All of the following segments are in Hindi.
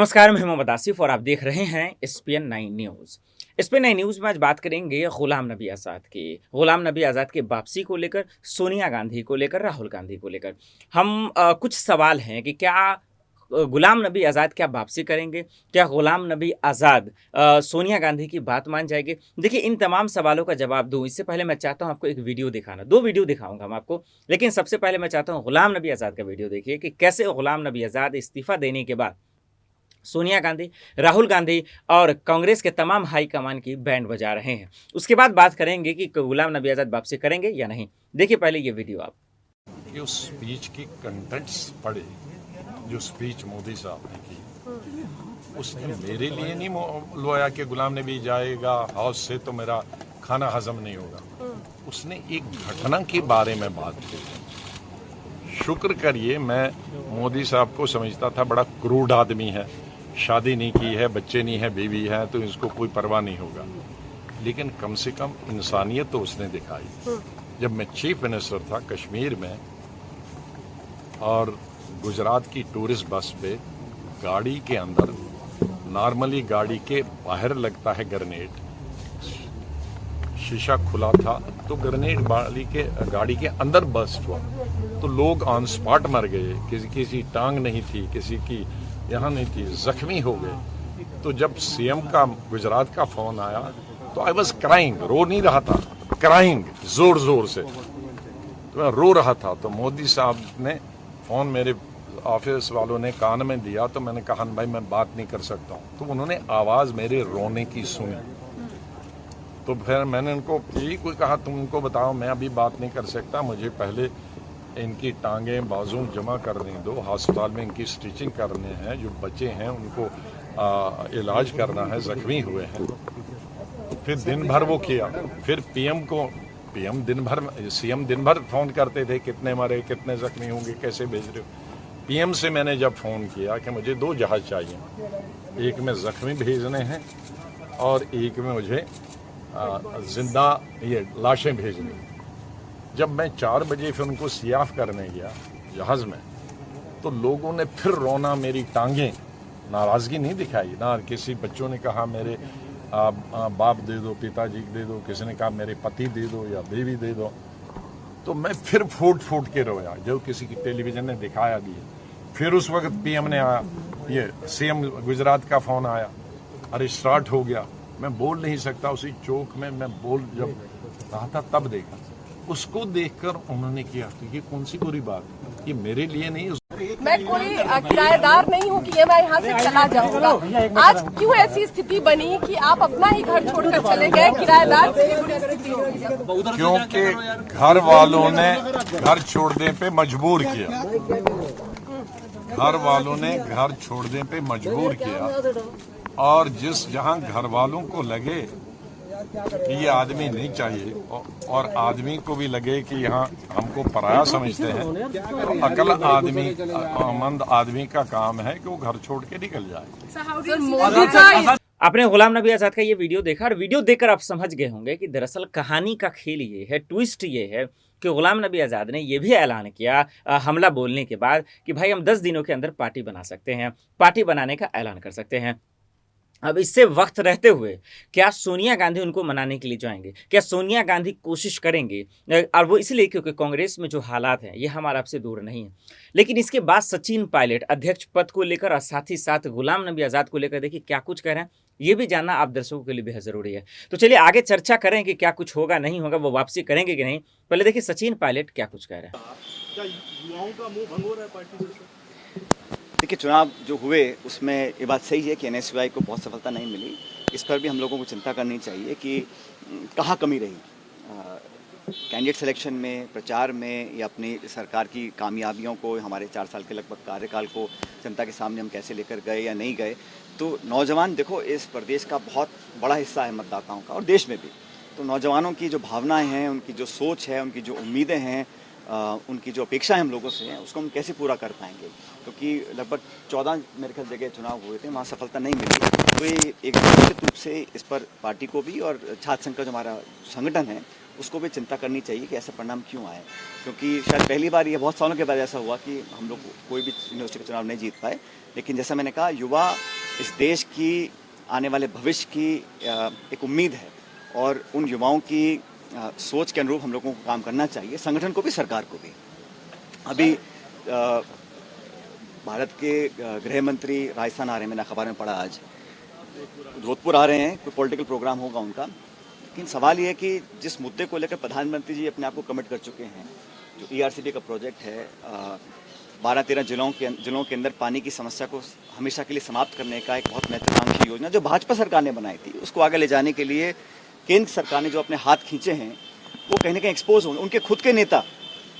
नमस्कार, मैं मोहम्मद आसिफ और आप देख रहे हैं SPN 9 न्यूज़। SPN 9 न्यूज़ में आज बात करेंगे गुलाम नबी आज़ाद की। गुलाम नबी आज़ाद की वापसी को लेकर, सोनिया गांधी को लेकर, राहुल गांधी को लेकर हम कुछ सवाल हैं कि क्या गुलाम नबी आज़ाद क्या वापसी करेंगे? क्या गुलाम नबी आज़ाद सोनिया गांधी की बात मान जाएंगे? देखिए, इन तमाम सवालों का जवाब दूँ इससे पहले मैं चाहता हूँ आपको एक वीडियो दिखाना। 2 वीडियो दिखाऊँगा मैं आपको, लेकिन सबसे पहले मैं चाहता हूँ गुलाम नबी आज़ाद का वीडियो देखिए कि कैसे गुलाम नबी आज़ाद इस्तीफ़ा देने के बाद सोनिया गांधी, राहुल गांधी और कांग्रेस के तमाम हाईकमान की बैंड बजा रहे हैं। उसके बाद बात करेंगे कि गुलाम नबी आज़ाद वापसी करेंगे या नहीं। देखिए पहले ये वीडियो आप। कि उस स्पीच की कंटेंट्स पढ़े जो स्पीच मोदी साहब ने की, उसने मेरे लिए नहीं लोया कि गुलाम नबी जाएगा हाउस से तो मेरा खाना हजम नहीं होगा। उसने एक घटना के बारे में बात की। शुक्र करिए, मैं मोदी साहब को समझता था बड़ा क्रूड आदमी है, शादी नहीं की है, बच्चे नहीं है, बीवी है, तो इसको कोई परवाह नहीं होगा। लेकिन कम से कम इंसानियत तो उसने दिखाई। जब मैं चीफ मिनिस्टर था कश्मीर में और गुजरात की टूरिस्ट बस पे गाड़ी के अंदर, नॉर्मली गाड़ी के बाहर लगता है ग्रेनेड, शीशा खुला था तो ग्रेनेड गाड़ी के अंदर बस्ट हुआ तो लोग ऑन स्पॉट मर गए। किसी टांग नहीं थी, किसी की यहाँ नहीं थी, जख्मी हो गए। तो जब सीएम का गुजरात का फोन आया तो आई वॉज क्राइंग, रो नहीं रहा था, क्राइंग जोर जोर से, तो मैं रो रहा था। तो मोदी साहब ने फोन मेरे ऑफिस वालों ने कान में दिया तो मैंने कहा भाई मैं बात नहीं कर सकता हूँ। तो उन्होंने आवाज मेरे रोने की सुनी। तो फिर मैंने उनको यही कोई कहा तुम उनको बताओ मैं अभी बात नहीं कर सकता, मुझे पहले इनकी टांगें बाजू जमा करने दो, अस्पताल में इनकी स्टिचिंग करने हैं, जो बच्चे हैं उनको इलाज करना है, जख्मी हुए हैं। फिर दिन भर वो किया। फिर पीएम दिन भर, सीएम दिन भर फोन करते थे कितने मरे, कितने जख्मी होंगे, कैसे भेज रहे हो। पीएम से मैंने जब फोन किया कि मुझे 2 जहाज चाहिए, एक में जख्मी भेजने हैं और एक में मुझे जिंदा ये लाशें भेजनी। जब मैं 4 बजे फिर उनको सियाफ करने गया जहाज में, तो लोगों ने फिर रोना, मेरी टांगें, नाराजगी नहीं दिखाई ना। किसी बच्चों ने कहा मेरे बाप दे दो, पिताजी दे दो, किसी ने कहा मेरे पति दे दो या बीवी दे दो। तो मैं फिर फूट के रोया, जो किसी की टेलीविजन ने दिखाया भी है। फिर उस वक्त पीएम ने आया, ये सीएम गुजरात का फोन आया, अरे स्टार्ट हो गया। मैं बोल नहीं सकता, उसी चौक में मैं जब रहा था तब देखा। उसको देखकर उन्होंने किया तो ये कौन सी बुरी बात, ये मेरे लिए नहीं। मैं कोई किराएदार नहीं हूँ कि ये मैं यहाँ से चला जाऊंगा। आज क्यों ऐसी स्थिति बनी कि आप अपना ही घर छोड़कर चले गए? किराएदार से भी बुरी स्थिति होगी। क्योंकि घर वालों ने घर छोड़ने पे मजबूर किया, घर वालों ने घर छोड़ने पे मजबूर किया। और जहां घर वालों को लगे कि ये आदमी नहीं चाहिए और आदमी को भी लगे कि यहाँ हमको पराया समझते हैं, तो अकल आदमी, मंद आदमी का काम है कि वो घर छोड़ के निकल जाए। आपने गुलाम नबी आज़ाद का ये वीडियो देखा और वीडियो देखकर आप समझ गए होंगे कि दरअसल कहानी का खेल ये है, ट्विस्ट ये है कि गुलाम नबी आज़ाद ने यह भी ऐलान किया हमला बोलने के बाद कि भाई हम 10 दिनों के अंदर पार्टी बना सकते हैं, पार्टी बनाने का ऐलान कर सकते हैं। अब इससे वक्त रहते हुए क्या सोनिया गांधी उनको मनाने के लिए जाएंगे? क्या सोनिया गांधी कोशिश करेंगे? और वो इसलिए क्योंकि कांग्रेस में जो हालात हैं ये हमारा आपसे दूर नहीं है। लेकिन इसके बाद सचिन पायलट अध्यक्ष पद को लेकर और साथ ही साथ गुलाम नबी आज़ाद को लेकर देखिए क्या कुछ कह रहे हैं, ये भी जानना आप दर्शकों के लिए बेहद जरूरी है। तो चलिए आगे चर्चा करें कि क्या कुछ होगा, नहीं होगा, वो वापसी करेंगे कि नहीं। पहले देखिए सचिन पायलट क्या कुछ कह रहे हैं। क्या युवाओं का मुंह भंग हो रहा है पार्टी से? देखिए, चुनाव जो हुए उसमें ये बात सही है कि एनएसयूआई को बहुत सफलता नहीं मिली। इस पर भी हम लोगों को चिंता करनी चाहिए कि कहाँ कमी रही, कैंडिडेट सिलेक्शन में, प्रचार में, या अपनी सरकार की कामयाबियों को, हमारे 4 साल के लगभग कार्यकाल को जनता के सामने हम कैसे लेकर गए या नहीं गए। तो नौजवान, देखो, इस प्रदेश का बहुत बड़ा हिस्सा है मतदाताओं का और देश में भी। तो नौजवानों की जो भावनाएँ हैं, उनकी जो सोच है, उनकी जो उम्मीदें हैं, उनकी जो अपेक्षा है हम लोगों से, उसको हम कैसे पूरा कर पाएंगे। क्योंकि लगभग 14 मेरे ख्याल जगह चुनाव हुए थे, वहाँ सफलता नहीं मिली। वे एक निश्चित रूप से इस पर पार्टी को भी और छात्र संघ का जो हमारा संगठन है उसको भी चिंता करनी चाहिए कि ऐसा परिणाम क्यों आए, क्योंकि शायद पहली बार ये बहुत सालों के बाद ऐसा हुआ कि हम लोग कोई भी यूनिवर्सिटी का चुनाव नहीं जीत पाए। लेकिन जैसा मैंने कहा, युवा इस देश की आने वाले भविष्य की एक उम्मीद है और उन युवाओं की सोच के अनुरूप हम लोगों को काम करना चाहिए, संगठन को भी, सरकार को भी। अभी भारत के गृह मंत्री राजस्थान आ रहे हैं, मैंने अखबार में पढ़ा आज, जोधपुर आ रहे हैं, कोई पॉलिटिकल प्रोग्राम होगा उनका। लेकिन सवाल ये है कि जिस मुद्दे को लेकर प्रधानमंत्री जी अपने आप को कमिट कर चुके हैं, जो ERCP का प्रोजेक्ट है, 12-13 जिलों के अंदर पानी की समस्या को हमेशा के लिए समाप्त करने का एक बहुत महत्वाकांक्षी योजना जो भाजपा सरकार ने बनाई थी, उसको आगे ले जाने के लिए केंद्र सरकार ने जो अपने हाथ खींचे हैं वो कहीं ना कहीं एक्सपोज होंगे। उनके खुद के नेता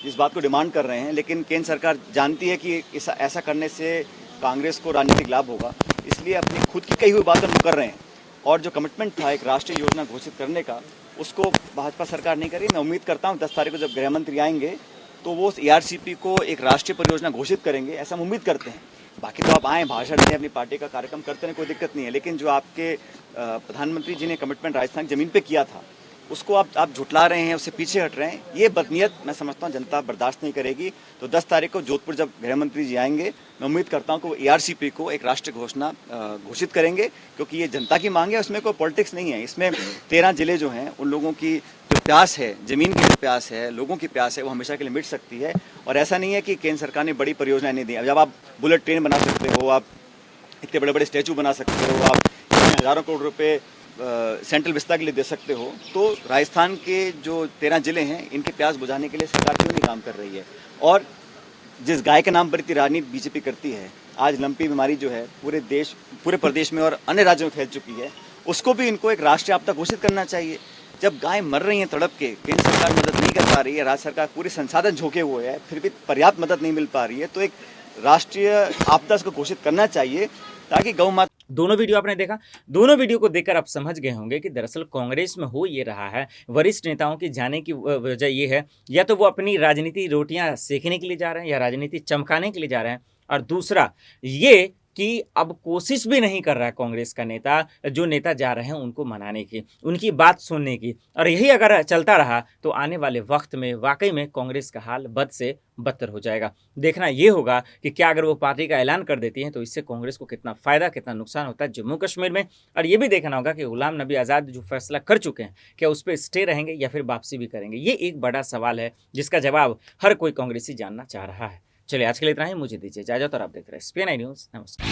इस बात को डिमांड कर रहे हैं, लेकिन केंद्र सरकार जानती है कि ऐसा करने से कांग्रेस को राजनीतिक लाभ होगा, इसलिए अपनी खुद की कही हुई बातों को कर रहे हैं। और जो कमिटमेंट था एक राष्ट्रीय योजना घोषित करने का, उसको भाजपा सरकार नहीं करी। मैं उम्मीद करता हूँ 10 तारीख को जब गृह मंत्री आएंगे तो वो उस ERCP को एक राष्ट्रीय परियोजना घोषित करेंगे, ऐसा हम उम्मीद करते हैं। बाकी तो आप आएँ, भाषण दें, अपनी पार्टी का कार्यक्रम करते हैं, कोई दिक्कत नहीं है, लेकिन जो आपके प्रधानमंत्री जी ने कमिटमेंट राजस्थान की जमीन पे किया था उसको आप झुटला रहे हैं, उससे पीछे हट रहे हैं। ये बदनीयत मैं समझता हूँ जनता बर्दाश्त नहीं करेगी। तो 10 तारीख को जोधपुर जब गृह मंत्री जी आएंगे, मैं उम्मीद करता हूँ कि वो ERCP को एक राष्ट्रीय घोषणा घोषित करेंगे, क्योंकि ये जनता की मांग है, उसमें कोई पॉलिटिक्स नहीं है। इसमें 13 जिले जो हैं उन लोगों की जो प्यास है, जमीन की जो प्यास है, लोगों की प्यास है, वो हमेशा के लिए मिट सकती है। और ऐसा नहीं है कि केंद्र सरकार ने बड़ी परियोजनाएं नहीं दी। अब जब आप बुलेट ट्रेन बना सकते हो, आप इतने बड़े बड़े स्टैचू बना सकते हो, आप हज़ारों करोड़ रुपये सेंट्रल विस्तार के लिए दे सकते हो, तो राजस्थान के जो 13 जिले हैं इनके प्यास बुझाने के लिए सरकार क्यों नहीं काम कर रही है। और जिस गाय के नाम पर इतनी राजनीति बीजेपी करती है, आज लंपी बीमारी जो है पूरे प्रदेश में और अन्य राज्यों में फैल चुकी है, उसको भी इनको एक राष्ट्रीय आपदा घोषित करना चाहिए। जब गाय मर रही हैं तड़प के, केंद्र सरकार मदद नहीं कर पा रही है, राज्य सरकार पूरे संसाधन झोंके हुए है, फिर भी पर्याप्त मदद नहीं मिल पा रही है, तो एक राष्ट्रीय आपदा को घोषित करना चाहिए ताकि गौ माता। दोनों वीडियो आपने देखा। दोनों वीडियो को देखकर आप समझ गए होंगे कि दरअसल कांग्रेस में हो ये रहा है, वरिष्ठ नेताओं की जाने की वजह ये है, या तो वो अपनी राजनीति रोटियां सेकने के लिए जा रहे हैं या राजनीति चमकाने के लिए जा रहे हैं, और दूसरा ये कि अब कोशिश भी नहीं कर रहा है कांग्रेस का नेता, जो नेता जा रहे हैं उनको मनाने की, उनकी बात सुनने की। और यही अगर चलता रहा तो आने वाले वक्त में वाकई में कांग्रेस का हाल बद से बदतर हो जाएगा। देखना ये होगा कि क्या अगर वो पार्टी का ऐलान कर देती हैं तो इससे कांग्रेस को कितना फ़ायदा, कितना नुकसान होता है जम्मू कश्मीर में। और ये भी देखना होगा कि गुलाम नबी आज़ाद जो फैसला कर चुके हैं, क्या उस पर स्टे रहेंगे या फिर वापसी भी करेंगे। ये एक बड़ा सवाल है जिसका जवाब हर कोई कांग्रेसी जानना चाह रहा है। चलिए आज के लिए इतना ही, मुझे दीजिए इजाजत और आप देख रहे हैं SPN न्यूज़। नमस्कार।